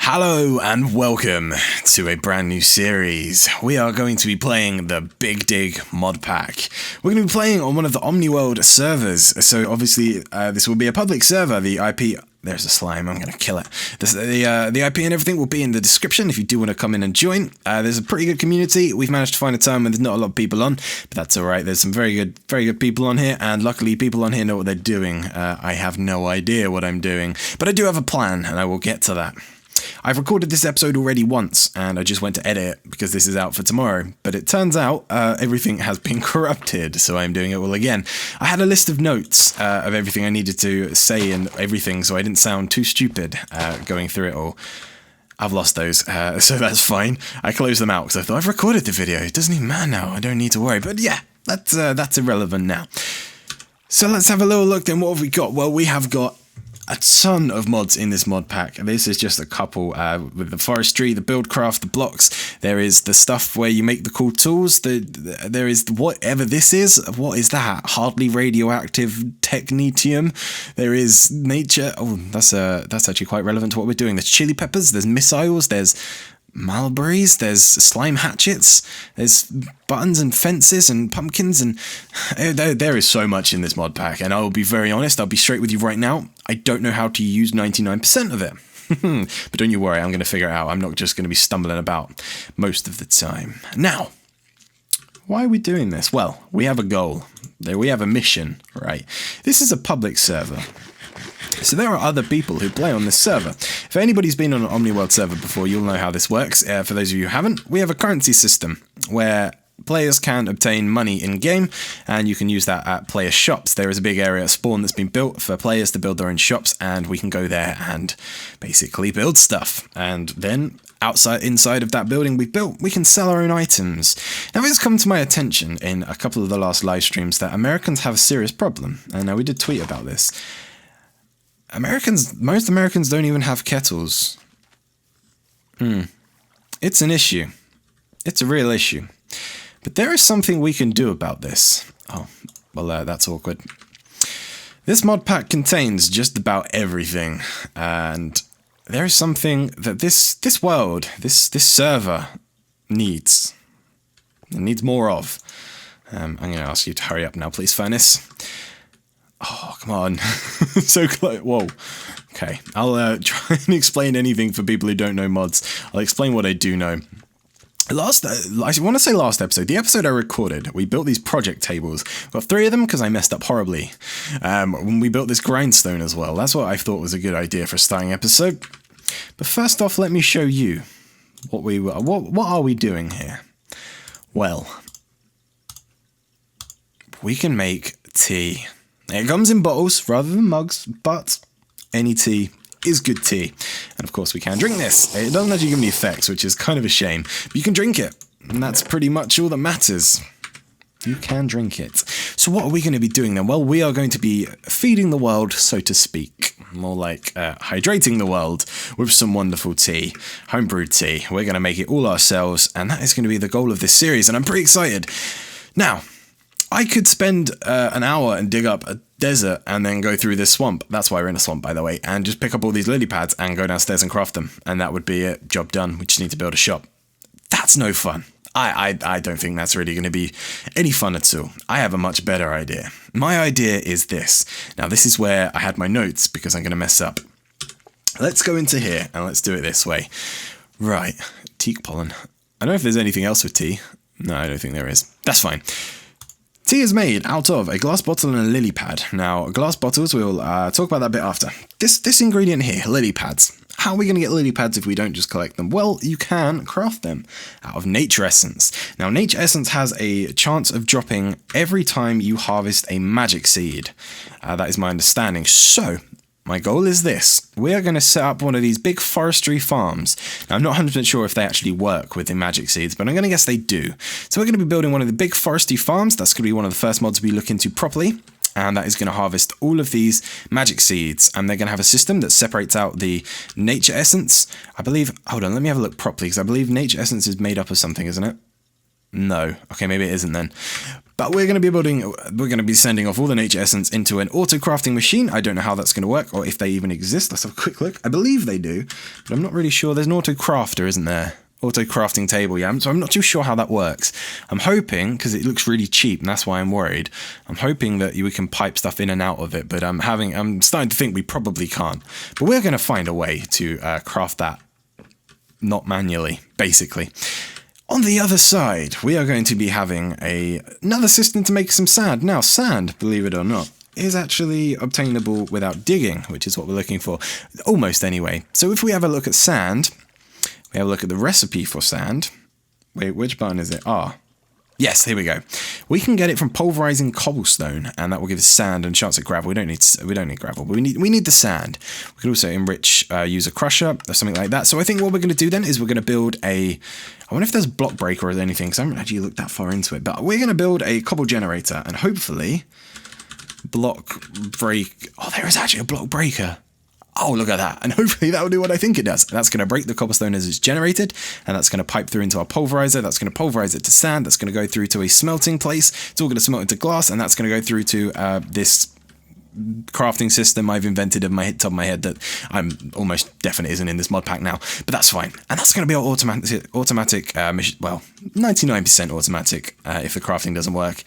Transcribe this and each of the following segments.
Hello and welcome to a brand new series. We are going to be playing the Big Dig mod pack. We're going to be playing on one of the Omniworld servers, so obviously this will be a public server. The IP, there's a slime, I'm going to kill it. The IP and everything will be in the description if you do want to come in and join. There's a pretty good community. We've managed to find a time when there's not a lot of people on, but that's alright. There's some very good people on here, and luckily people on here know what they're doing. I have no idea what I'm doing, but I do have a plan, and I will get to that. I've recorded this episode already once, and I just went to edit it because this is out for tomorrow, but it turns out everything has been corrupted, so I'm doing it all again. I had a list of notes of everything I needed to say and everything, so I didn't sound too stupid going through it all. I've lost those, so that's fine. I closed them out because I thought I've recorded the video. It doesn't even matter now. I don't need to worry, but yeah, that's irrelevant now. So let's have a little look then. What have we got? Well, we have got a ton of mods in this mod pack. This is just a couple with the forestry, the buildcraft, the blocks. There is the stuff where you make the cool tools. There is whatever this is. What is that? Hardly radioactive technetium. There is nature. Oh, that's actually quite relevant to what we're doing. There's chili peppers. There's missiles. There's mulberries, there's slime hatchets, there's buttons and fences and pumpkins, and there is so much in this mod pack, and I will be very honest, I'll be straight with you right now, I don't know how to use 99% of it. But don't you worry, I'm going to figure it out. I'm not just going to be stumbling about most of the time. Now, why are we doing this? Well, we have a goal. We have a mission, right? This is a public server. So there are other people who play on this server. If anybody's been on an Omniworld server before, you'll know how this works. For those of you who haven't, we have a currency system where players can obtain money in-game, and you can use that at player shops. There is a big area at spawn that's been built for players to build their own shops, and we can go there and basically build stuff. And then inside of that building we've built, we can sell our own items. Now it's come to my attention in a couple of the last live streams that Americans have a serious problem, and now we did tweet about this. Most Americans don't even have kettles. It's an issue. It's a real issue. But there is something we can do about this. Oh, well, that's awkward. This mod pack contains just about everything, and there is something that this world, this server needs. It needs more of. I'm going to ask you to hurry up now, please, Furnace. Oh, come on. So close. Whoa. Okay. I'll try and explain anything for people who don't know mods. I'll explain what I do know. I want to say last episode, the episode I recorded, we built these project tables. Got 3 of them because I messed up horribly. When we built this grindstone as well. That's what I thought was a good idea for a starting episode. But first off, let me show you what are we doing here? Well, we can make tea. It comes in bottles rather than mugs, but any tea is good tea. And of course we can drink this. It doesn't actually give me effects, which is kind of a shame, but you can drink it. And that's pretty much all that matters. You can drink it. So what are we going to be doing then? Well, we are going to be feeding the world, so to speak. More like hydrating the world with some wonderful tea, homebrewed tea. We're going to make it all ourselves, and that is going to be the goal of this series, and I'm pretty excited. Now, I could spend an hour and dig up a desert and then go through this swamp. That's why we're in a swamp, by the way. And just pick up all these lily pads and go downstairs and craft them. And that would be it. Job done. We just need to build a shop. That's no fun. I don't think that's really going to be any fun at all. I have a much better idea. My idea is this. Now, this is where I had my notes because I'm going to mess up. Let's go into here and let's do it this way. Right. Teak pollen. I don't know if there's anything else with tea. No, I don't think there is. That's fine. Tea is made out of a glass bottle and a lily pad. Now, glass bottles, we'll talk about that a bit after. This ingredient here, lily pads. How are we going to get lily pads if we don't just collect them? Well, you can craft them out of nature essence. Now, nature essence has a chance of dropping every time you harvest a magic seed. That is my understanding. So, my goal is this. We are going to set up one of these big forestry farms. Now, I'm not 100% sure if they actually work with the magic seeds, but I'm going to guess they do. So we're going to be building one of the big forestry farms. That's going to be one of the first mods we look into properly. And that is going to harvest all of these magic seeds. And they're going to have a system that separates out the nature essence. I believe, hold on, let me have a look properly, because I believe nature essence is made up of something, isn't it? No. Okay, maybe it isn't then. But we're going to be sending off all the nature essence into an auto crafting machine. I don't know how that's going to work or if they even exist. Let's have a quick look. I believe they do, but I'm not really sure. There's an auto crafter, isn't there? Auto crafting table, yeah. So I'm not too sure how that works. I'm hoping, because it looks really cheap, and that's why I'm worried. I'm hoping that we can pipe stuff in and out of it, but I'm starting to think we probably can't. But we're going to find a way to craft that, not manually, basically. On the other side, we are going to be having another system to make some sand. Now, sand, believe it or not, is actually obtainable without digging, which is what we're looking for. Almost anyway. So if we have a look at sand, we have a look at the recipe for sand. Wait, which button is it? Yes, here we go. We can get it from pulverizing cobblestone, and that will give us sand and chance at gravel. We don't need gravel, but we need the sand. We could also enrich, use a crusher or something like that. So I think what we're going to do then is we're going to build I wonder if there's a block breaker or anything, because I haven't actually looked that far into it. But we're going to build a cobble generator, and hopefully block break. Oh, there is actually a block breaker. Oh, look at that. And hopefully that will do what I think it does. That's going to break the cobblestone as it's generated, and that's going to pipe through into our pulverizer. That's going to pulverize it to sand. That's going to go through to a smelting place. It's all going to smelt into glass, and that's going to go through to this crafting system I've invented of my top of my head that I'm almost definite isn't in this mod pack now, but that's fine. And that's going to be our automatic well, 99% automatic if the crafting doesn't work.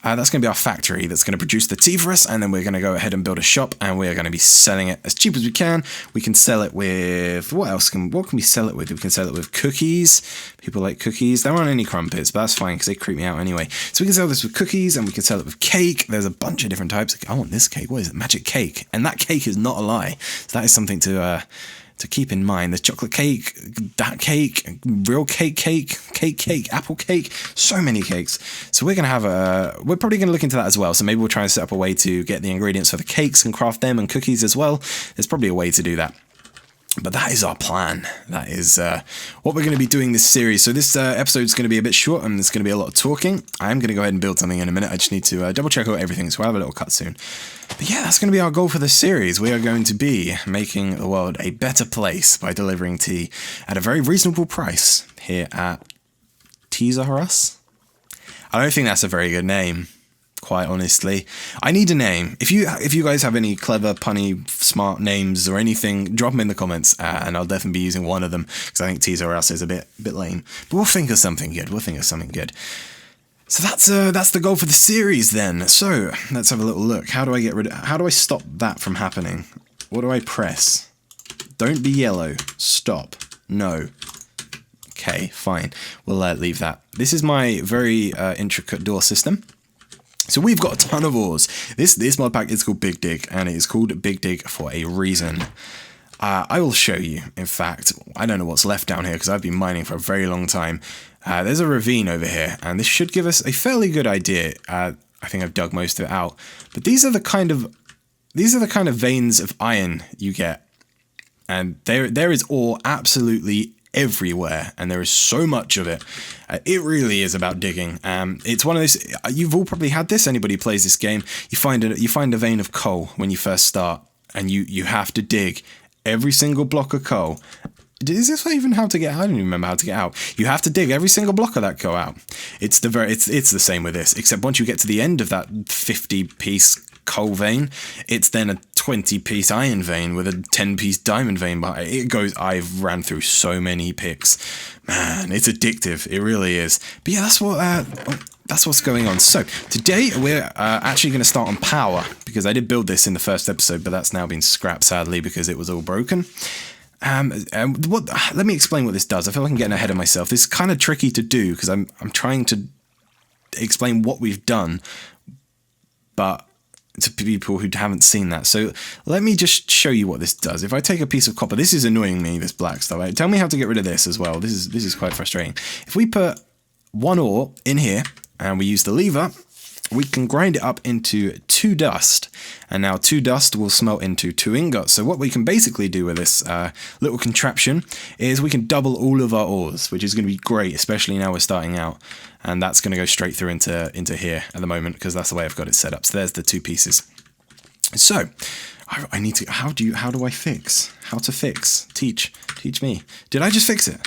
That's going to be our factory that's going to produce the tea for us, and then we're going to go ahead and build a shop, and we're going to be selling it as cheap as we can. We can sell it with, what can we sell it with? We can sell it with cookies. People like cookies. There aren't any crumpets, but that's fine because they creep me out anyway. So we can sell this with cookies, and we can sell it with cake. There's a bunch of different types. I want this cake. What is it? Magic cake. And that cake is not a lie. So that is something to keep in mind. There's chocolate cake, that cake, real cake, apple cake, so many cakes. So we're going to have we're probably going to look into that as well. So maybe we'll try and set up a way to get the ingredients for the cakes and craft them, and cookies as well. There's probably a way to do that. But that is our plan. That is what we're going to be doing this series. So this episode is going to be a bit short, and there's going to be a lot of talking. I am going to go ahead and build something in a minute. I just need to double check out everything, so I'll have a little cut soon. But yeah, that's going to be our goal for this series. We are going to be making the world a better place by delivering tea at a very reasonable price here at Teas R Us. I don't think that's a very good name, quite honestly. I need a name. If you guys have any clever, punny, smart names or anything, drop them in the comments, and I'll definitely be using one of them, because I think Teas R Us is a bit lame. But we'll think of something good. So that's the goal for the series then. So let's have a little look. How do I stop that from happening? What do I press? Don't be yellow. Stop. No. Okay, fine. We'll leave that. This is my very intricate door system. So we've got a ton of ores. This mod pack is called Big Dig, and it is called Big Dig for a reason. I will show you. In fact, I don't know what's left down here because I've been mining for a very long time. There's a ravine over here, and this should give us a fairly good idea. I think I've dug most of it out, but these are the kind of veins of iron you get, and there is ore absolutely everywhere, and there is so much of it. It really is about digging. It's one of those. You've all probably had this. Anybody who plays this game, you find a vein of coal when you first start, and you have to dig every single block of coal. Is this even how to get out? I don't even remember how to get out. You have to dig every single block of that coal out. It's the same with this, except once you get to the end of that 50-piece coal vein, it's then a 20-piece iron vein with a 10-piece diamond vein behind it. It goes. I've ran through so many picks. Man, it's addictive. It really is. But yeah, that's what's going on. So today we're actually going to start on power, because I did build this in the first episode, but that's now been scrapped sadly because it was all broken. Let me explain what this does. I feel like I'm getting ahead of myself. This is kind of tricky to do because I'm trying to explain what we've done, but to people who haven't seen that. So let me just show you what this does. If I take a piece of copper, this is annoying me, this black stuff. Tell me how to get rid of this as well. This is quite frustrating. If we put one ore in here and we use the lever, we can grind it up into 2 dust, and now 2 dust will smelt into 2 ingots. So what we can basically do with this little contraption is we can double all of our ores, which is going to be great, especially now we're starting out. And that's going to go straight through into here at the moment, because that's the way I've got it set up. So there's the 2 pieces. So I need to. How do I fix? How to fix? Teach me. Did I just fix it?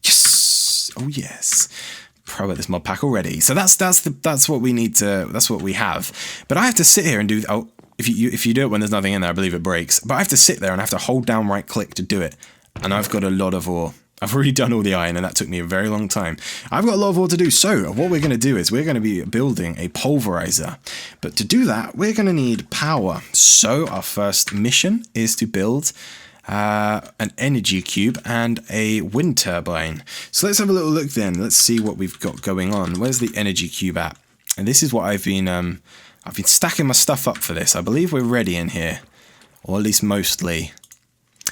Yes. Oh yes. pro at this mod pack already. So that's what we need to, that's what we have. But I have to sit here and do, oh, if you do it when there's nothing in there, I believe it breaks. But I have to sit there and I have to hold down right click to do it. And I've got a lot of ore. I've already done all the iron and that took me a very long time. I've got a lot of ore to do. So what we're going to do is we're going to be building a pulverizer. But to do that, we're going to need power. So our first mission is to build an energy cube and a wind turbine. So let's have a little look then. Let's see what we've got going on. Where's the energy cube at? And this is what I've been stacking my stuff up for this. I believe we're ready in here, or at least mostly.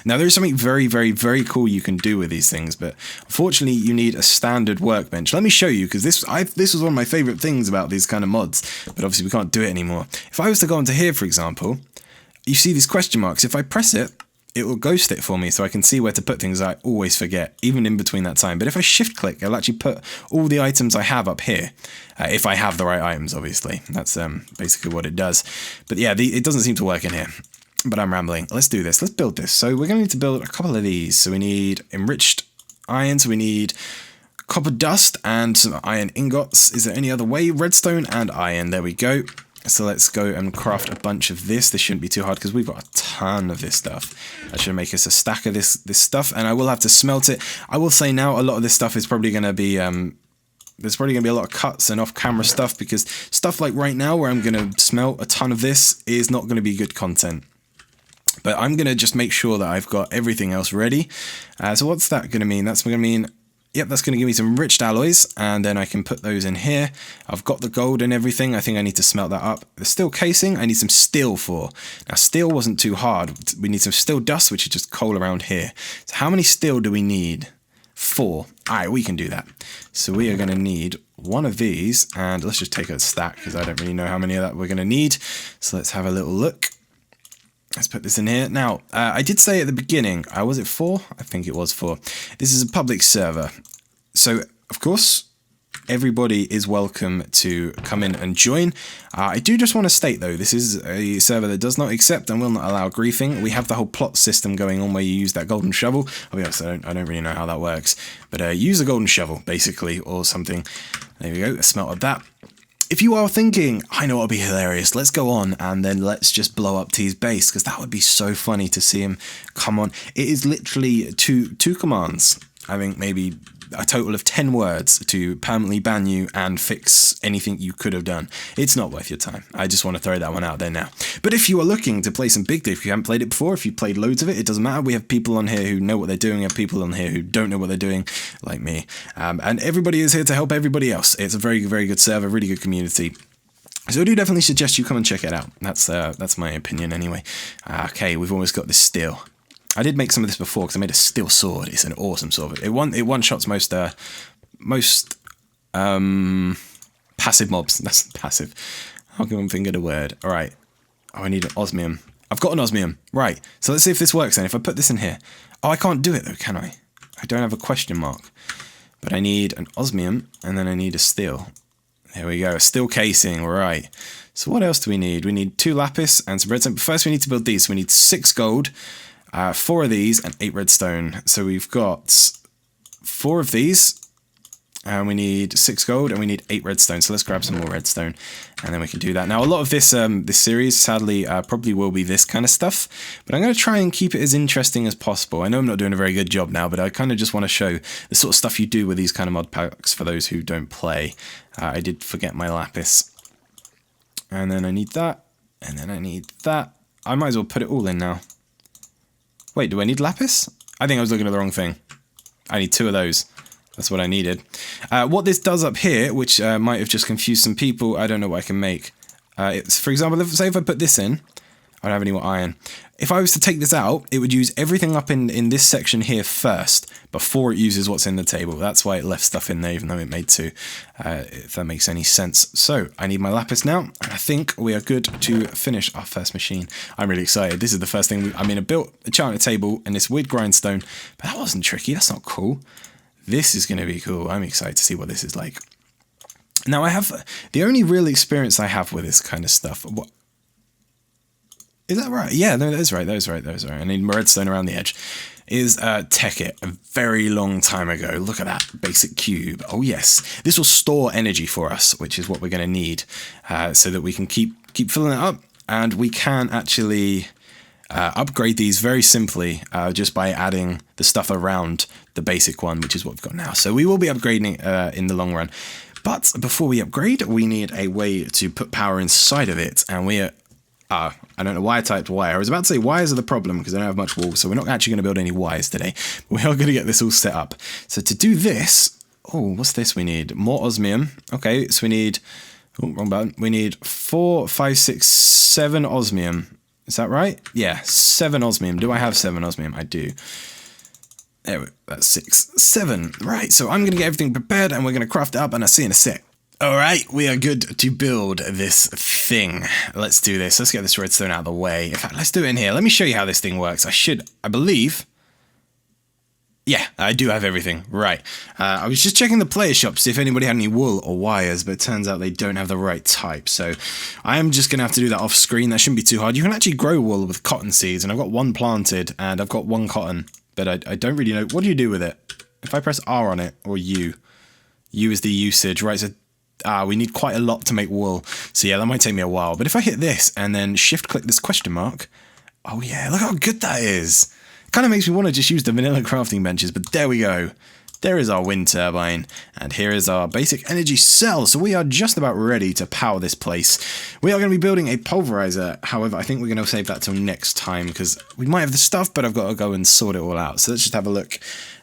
Now, there's something very, very, very cool you can do with these things, but unfortunately, you need a standard workbench. Let me show you, because this was one of my favorite things about these kind of mods, but obviously we can't do it anymore. If I was to go onto here, for example, you see these question marks. If I press it, it will ghost it for me, so I can see where to put things I always forget, even in between that time. But if I shift click, it'll actually put all the items I have up here, if I have the right items, obviously. That's basically what it does. But yeah, it doesn't seem to work in here. But I'm rambling. Let's do this. Let's build this. So we're going to need to build a couple of these. So we need enriched iron. So we need copper dust and some iron ingots. Is there any other way? Redstone and iron. There we go. So let's go and craft a bunch of this. This shouldn't be too hard because we've got a ton of this stuff. That should make us a stack of this stuff. And I will have to smelt it. I will say now a lot of this stuff is probably going to be... there's probably going to be a lot of cuts and off-camera stuff because stuff like right now where I'm going to smelt a ton of this is not going to be good content. But I'm going to just make sure that I've got everything else ready. So what's that going to mean? That's going to mean, yep, that's going to give me some enriched alloys. And then I can put those in here. I've got the gold and everything. I think I need to smelt that up. The steel casing, I need some steel for. Now, steel wasn't too hard. We need some steel dust, which is just coal around here. So how many steel do we need? 4. All right, we can do that. So we are going to need one of these. And let's just take a stack because I don't really know how many of that we're going to need. So let's have a little look. Let's put this in here. Now, I did say at the beginning, was it 4? I think it was 4. This is a public server. So, of course, everybody is welcome to come in and join. I do just want to state, though, this is a server that does not accept and will not allow griefing. We have the whole plot system going on where you use that golden shovel. I'll be honest, I don't really know how that works. But use a golden shovel, basically, or something. There we go, a smelt of that. If you are thinking, I know what would be hilarious, let's go on and then let's just blow up T's base, because that would be so funny to see him come on. It is literally two commands. I think maybe a total of 10 words to permanently ban you and fix anything you could have done. It's not worth your time. I just want to throw that one out there now. But if you are looking to play some Big Dig, if you haven't played it before, if you played loads of it, it doesn't matter. We have people on here who know what they're doing. We have people on here who don't know what they're doing, like me. And everybody is here to help everybody else. It's a very, very good server, really good community. So I do definitely suggest you come and check it out. That's my opinion anyway. Okay, we've almost got this steel. I did make some of this before because I made a steel sword. It's an awesome sword. It one shots most passive mobs. That's passive. How can I think of the word? All right. Oh, I need an osmium. I've got an osmium. Right. So let's see if this works then. If I put this in here. Oh, I can't do it though, can I? I don't have a question mark. But I need an osmium and then I need a steel. There we go. A steel casing. Right. So what else do we need? We need 2 lapis and some redstone. But first we need to build these. So we need 6 gold. 4 of these and 8 redstone. So we've got 4 of these, and we need 6 gold, and we need 8 redstone. So let's grab some more redstone, and then we can do that. Now, a lot of this this series, sadly, probably will be this kind of stuff, but I'm going to try and keep it as interesting as possible. I know I'm not doing a very good job now, but I kind of just want to show the sort of stuff you do with these kind of mod packs for those who don't play. I did forget my lapis, and then I need that, and then I need that. I might as well put it all in now. Wait, do I need lapis? I think I was looking at the wrong thing. I need 2 of those. That's what I needed. What this does up here, which might have just confused some people, I don't know what I can make. For example, say if I put this in, I don't have any more iron. If I was to take this out, it would use everything up in this section here first, before it uses what's in the table. That's why it left stuff in there, even though it made 2, if that makes any sense. So, I need my lapis now, and I think we are good to finish our first machine. I'm really excited. This is the first thing, I built a enchanted table and this weird grindstone, but that wasn't tricky, that's not cool. This is going to be cool. I'm excited to see what this is like. Now, I have, the only real experience I have with this kind of stuff, is that right? Yeah, no, that is right. I need redstone around the edge. is Tekkit a very long time ago. Look at that basic cube. Oh yes, this will store energy for us, which is what we're going to need so that we can keep filling it up, and we can actually upgrade these very simply just by adding the stuff around the basic one, which is what we've got now. So we will be upgrading in the long run. But before we upgrade, we need a way to put power inside of it, and we are... I don't know why I typed wire. I was about to say wires are the problem because I don't have much wall, so we're not actually going to build any wires today. But we are going to get this all set up. So to do this... Oh, what's this we need? More osmium. Okay, so we need... Oh, wrong button. We need 4, 5, 6, 7 osmium. Is that right? Yeah, 7 osmium. Do I have 7 osmium? I do. There we go. That's 6. 7. Right, so I'm going to get everything prepared and we're going to craft it up, and I'll see you in a sec. Alright, we are good to build this thing. Let's do this. Let's get this redstone out of the way. In fact, let's do it in here. Let me show you how this thing works. I believe... Yeah, I do have everything. Right. I was just checking the player shop to see if anybody had any wool or wires, but it turns out they don't have the right type. So I am just going to have to do that off screen. That shouldn't be too hard. You can actually grow wool with cotton seeds, and I've got 1 planted, and I've got 1 cotton, but I don't really know. What do you do with it? If I press R on it, or U is the usage, right? So we need quite a lot to make wool. So yeah, that might take me a while. But if I hit this and then shift click this question mark, oh yeah, look how good that is. Kind of makes me want to just use the vanilla crafting benches, but there we go. There is our wind turbine, and here is our basic energy cell. So we are just about ready to power this place. We are going to be building a pulverizer. However, I think we're going to save that till next time because we might have the stuff, but I've got to go and sort it all out. So let's just have a look.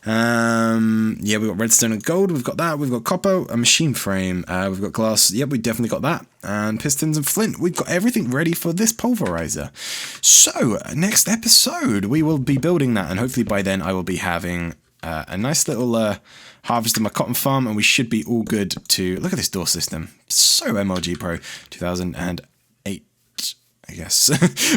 Yeah, we've got redstone and gold. We've got that. We've got copper, a machine frame. We've got glass. Yep, we definitely got that. And pistons and flint. We've got everything ready for this pulverizer. So next episode, we will be building that, and hopefully by then I will be having a nice little harvest of my cotton farm, and we should be all good to... Look at this door system. So MLG Pro 2008, I guess.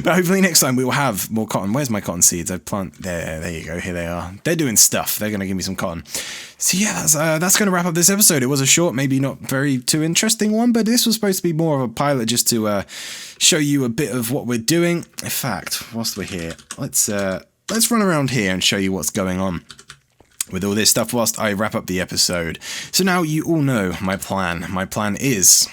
But hopefully next time we will have more cotton. Where's my cotton seeds? I plant... There you go. Here they are. They're doing stuff. They're going to give me some cotton. So yeah, that's going to wrap up this episode. It was a short, maybe not very too interesting one, but this was supposed to be more of a pilot just to show you a bit of what we're doing. In fact, whilst we're here, let's run around here and show you what's going on with all this stuff whilst I wrap up the episode. So now you all know my plan. My plan is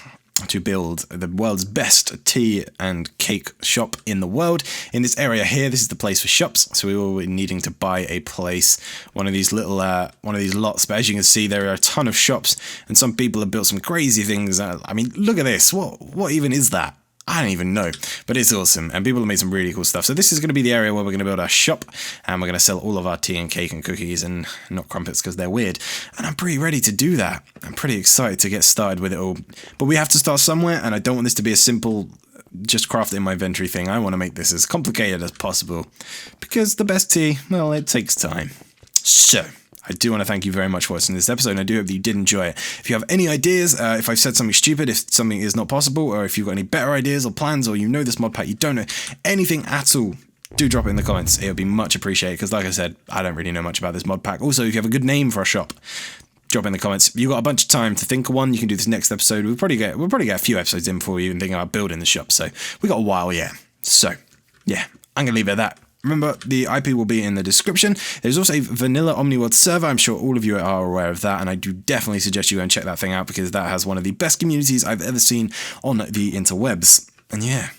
to build the world's best tea and cake shop in the world. In this area here, this is the place for shops. So we will be needing to buy a place, one of these little, one of these lots. But as you can see, there are a ton of shops, and some people have built some crazy things. I mean, look at this. What even is that? I don't even know, but it's awesome, and people have made some really cool stuff. So this is going to be the area where we're going to build our shop, and we're going to sell all of our tea and cake and cookies, and not crumpets because they're weird. And I'm pretty ready to do that. I'm pretty excited to get started with it all. But we have to start somewhere, and I don't want this to be a simple just craft it in my inventory thing. I want to make this as complicated as possible, because the best tea, well, it takes time. So I do want to thank you very much for watching this episode, and I do hope that you did enjoy it. If you have any ideas, if I've said something stupid, if something is not possible, or if you've got any better ideas or plans, or you know this mod pack, you don't know anything at all, do drop it in the comments. It would be much appreciated, because like I said, I don't really know much about this mod pack. Also, if you have a good name for a shop, drop it in the comments. You've got a bunch of time to think of one. You can do this next episode. We'll probably get a few episodes in before we even think about building the shop, so we got a while, yeah. So, yeah, I'm going to leave it at that. Remember, the IP will be in the description. There's also a vanilla OmniWorld server. I'm sure all of you are aware of that, and I do definitely suggest you go and check that thing out, because that has one of the best communities I've ever seen on the interwebs. And yeah,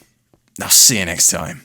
I'll see you next time.